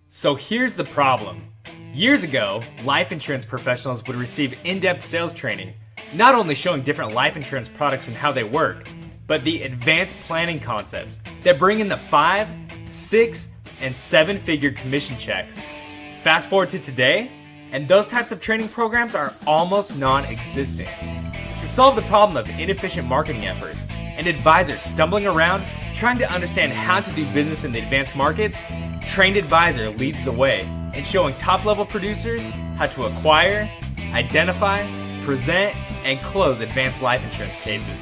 So here's the problem. Years ago, life insurance professionals would receive in-depth sales training, not only showing different life insurance products and how they work, but the advanced planning concepts that bring in the 5, 6, and 7-figure commission checks. Fast forward to today, and those types of training programs are almost non-existent. To solve the problem of inefficient marketing efforts and advisors stumbling around trying to understand how to do business in the advanced markets, Trained Advisor leads the way in showing top-level producers how to acquire, identify, present, and close advanced life insurance cases.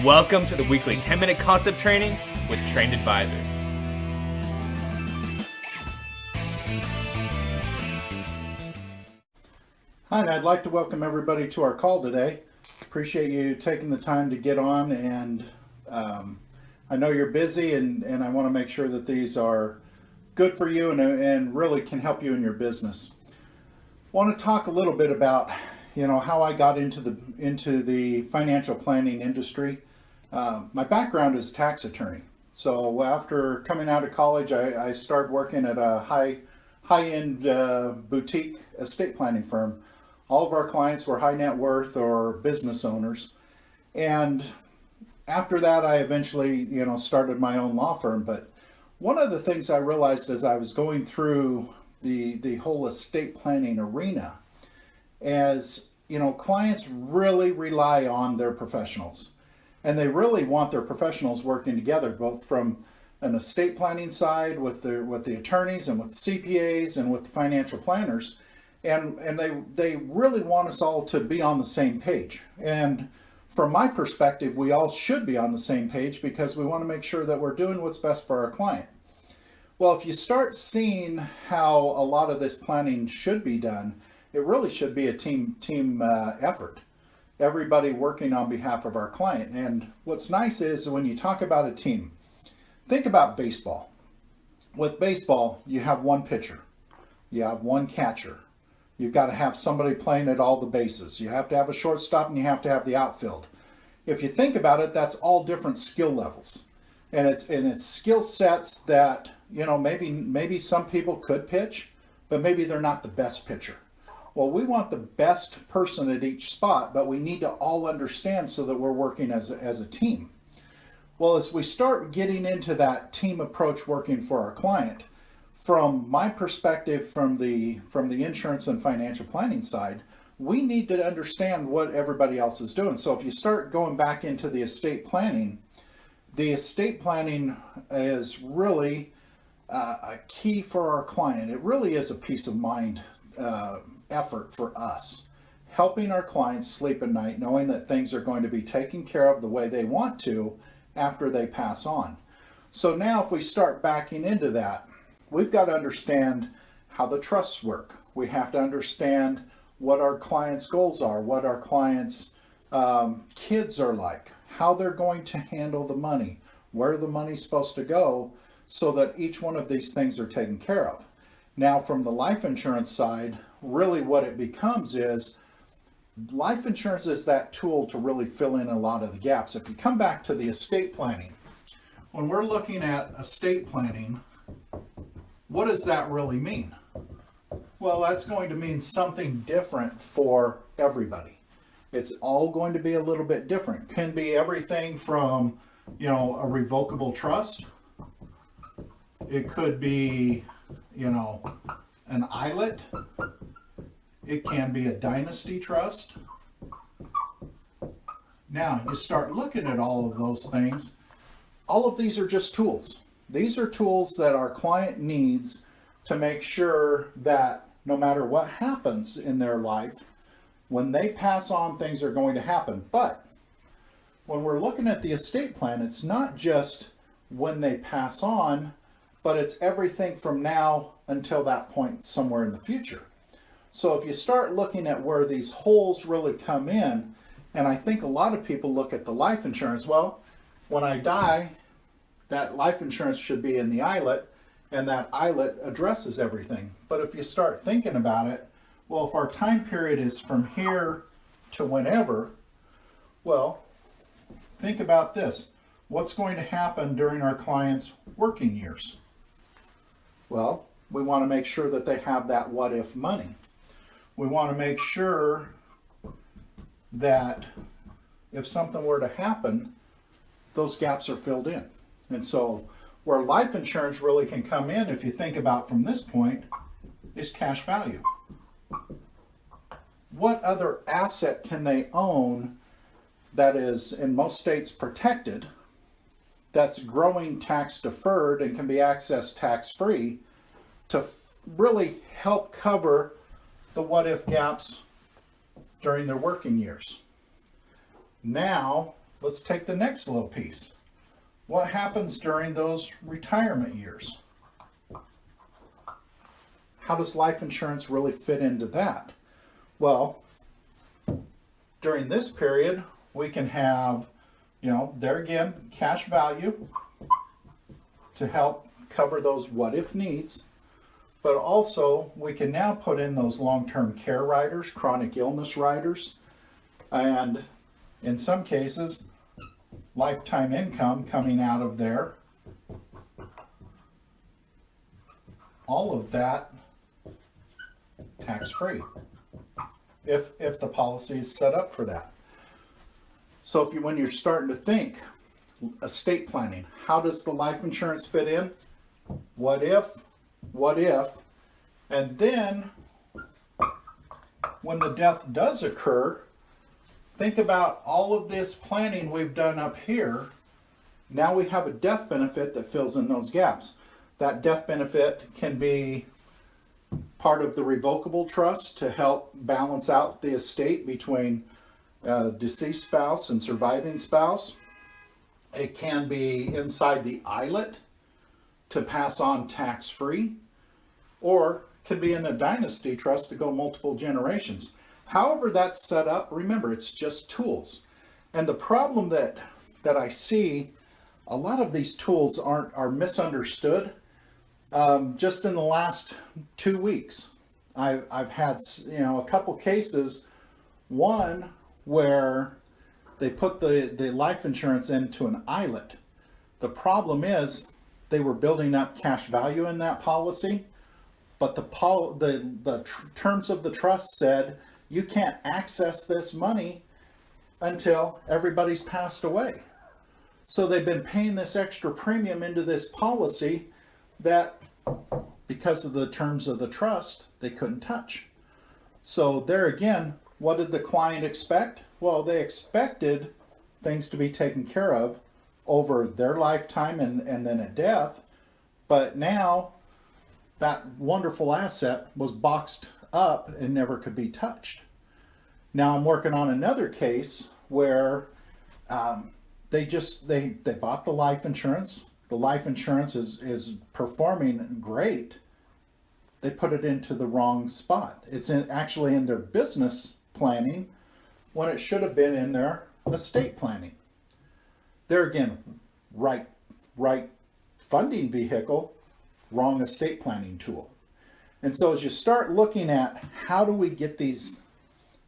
Welcome to the weekly 10-minute concept training with Trained Advisor. Hi, and I'd like to welcome everybody to our call today. Appreciate you taking the time to get on, and I know you're busy, and I want to make sure that these are good for you and really can help you in your business. Want to talk a little bit about how I got into the financial planning industry. My background is tax attorney. So after coming out of college, I started working at a high-end boutique estate planning firm. All of our clients were high net worth or business owners. And after that, I eventually, started my own law firm. But one of the things I realized as I was going through the whole estate planning arena is, clients really rely on their professionals. And they really want their professionals working together, both from an estate planning side with the attorneys and with the CPAs and with the financial planners. And they really want us all to be on the same page. And from my perspective, we all should be on the same page because we want to make sure that we're doing what's best for our client. Well, if you start seeing how a lot of this planning should be done, it really should be a team effort. Everybody working on behalf of our client. And what's nice is when you talk about a team, think about baseball. With baseball, you have one pitcher, you have one catcher. You've got to have somebody playing at all the bases. You have to have a shortstop and you have to have the outfield. If you think about it, that's all different skill levels. And it's skill sets that, maybe some people could pitch, but maybe they're not the best pitcher. Well, we want the best person at each spot, but we need to all understand so that we're working as a team. Well, as we start getting into that team approach working for our client, from my perspective, from the insurance and financial planning side, we need to understand what everybody else is doing. So if you start going back into the estate planning is really a key for our client. It really is a peace of mind effort for us, helping our clients sleep at night, knowing that things are going to be taken care of the way they want to after they pass on. So now if we start backing into that, we've got to understand how the trusts work. We have to understand what our clients' goals are, what our clients' kids are like, how they're going to handle the money, where the money's supposed to go, so that each one of these things are taken care of. Now, from the life insurance side, really what it becomes is life insurance is that tool to really fill in a lot of the gaps. If you come back to the estate planning, when we're looking at estate planning, what does that really mean? Well, that's going to mean something different for everybody. It's all going to be a little bit different. Can be everything from, a revocable trust. It could be, an ILET. It can be a dynasty trust. Now, you start looking at all of those things. All of these are just tools. These are tools that our client needs to make sure that no matter what happens in their life, when they pass on, things are going to happen. But when we're looking at the estate plan, it's not just when they pass on, but it's everything from now until that point somewhere in the future. So if you start looking at where these holes really come in, and I think a lot of people look at the life insurance, well, when I die, that life insurance should be in the ILET, and that ILET addresses everything. But if you start thinking about it, well, if our time period is from here to whenever, well, think about this. What's going to happen during our clients' working years? Well, we want to make sure that they have that what if money. We want to make sure that if something were to happen, those gaps are filled in. And so where life insurance really can come in, if you think about from this point, is cash value. What other asset can they own that is in most states protected, that's growing tax deferred and can be accessed tax free to really help cover the what if gaps during their working years? Now, let's take the next little piece. What happens during those retirement years? How does life insurance really fit into that? Well, during this period, we can have, there again, cash value to help cover those what if needs. But also, we can now put in those long-term care riders, chronic illness riders, and in some cases, lifetime income coming out of there. All of that tax-free, if the policy is set up for that. So when you're starting to think estate planning, how does the life insurance fit in? What if? And then when the death does occur, think about all of this planning we've done up here. Now we have a death benefit that fills in those gaps. That death benefit can be part of the revocable trust to help balance out the estate between deceased spouse and surviving spouse. It can be inside the ILET to pass on tax-free, or can be in a dynasty trust to go multiple generations. However that's set up, remember, it's just tools. And the problem that I see, a lot of these tools are misunderstood. Just in the last 2 weeks, I've had a couple cases. One where they put the life insurance into an ILET. The problem is they were building up cash value in that policy, but the terms of the trust said you can't access this money until everybody's passed away. So they've been paying this extra premium into this policy that, because of the terms of the trust, they couldn't touch. So there again, what did the client expect? Well, they expected things to be taken care of over their lifetime and then at death. But now that wonderful asset was boxed up and never could be touched. Now I'm working on another case where they bought the life insurance. The life insurance is performing great. They put it into the wrong spot. It's actually in their business planning when it should have been in their estate planning. There again, right funding vehicle, wrong estate planning tool. And so as you start looking at how do we get these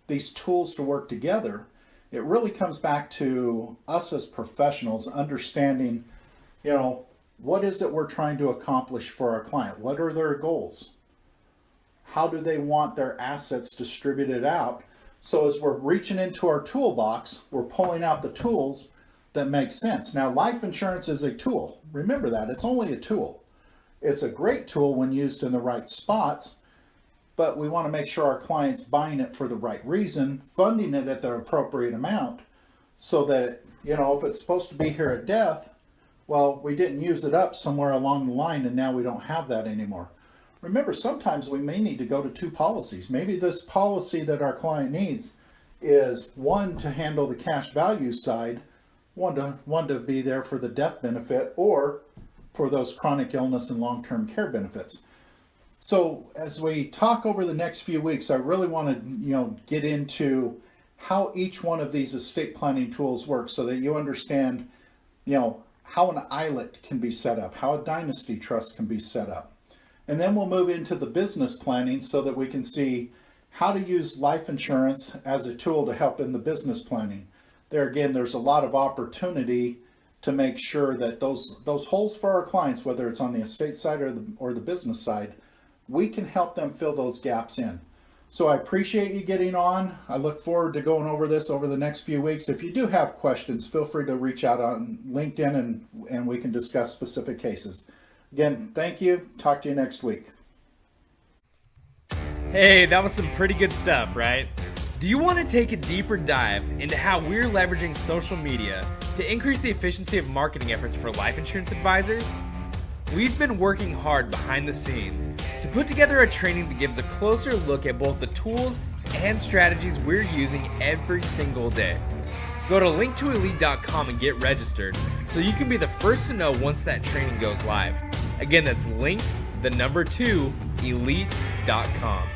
tools to work together, it really comes back to us as professionals understanding, what is it we're trying to accomplish for our client? What are their goals? How do they want their assets distributed out? So as we're reaching into our toolbox, we're pulling out the tools that make sense. Now, life insurance is a tool. Remember that, it's only a tool. It's a great tool when used in the right spots, but we want to make sure our client's buying it for the right reason, funding it at the appropriate amount, so that, if it's supposed to be here at death, well, we didn't use it up somewhere along the line and now we don't have that anymore. Remember, sometimes we may need to go to 2 policies. Maybe this policy that our client needs is one to handle the cash value side, one to be there for the death benefit, or for those chronic illness and long-term care benefits. So as we talk over the next few weeks, I really want to get into how each one of these estate planning tools work, so that you understand how an ILET can be set up, how a dynasty trust can be set up. And then we'll move into the business planning so that we can see how to use life insurance as a tool to help in the business planning. There again, there's a lot of opportunity to make sure that those holes for our clients, whether it's on the estate side or the business side, we can help them fill those gaps in. So I appreciate you getting on. I look forward to going over this over the next few weeks. If you do have questions, feel free to reach out on LinkedIn and we can discuss specific cases. Again, thank you. Talk to you next week. Hey, that was some pretty good stuff, right? Do you want to take a deeper dive into how we're leveraging social media to increase the efficiency of marketing efforts for life insurance advisors? We've been working hard behind the scenes to put together a training that gives a closer look at both the tools and strategies we're using every single day. Go to linktoelite.com and get registered so you can be the first to know once that training goes live. Again, that's link2elite.com.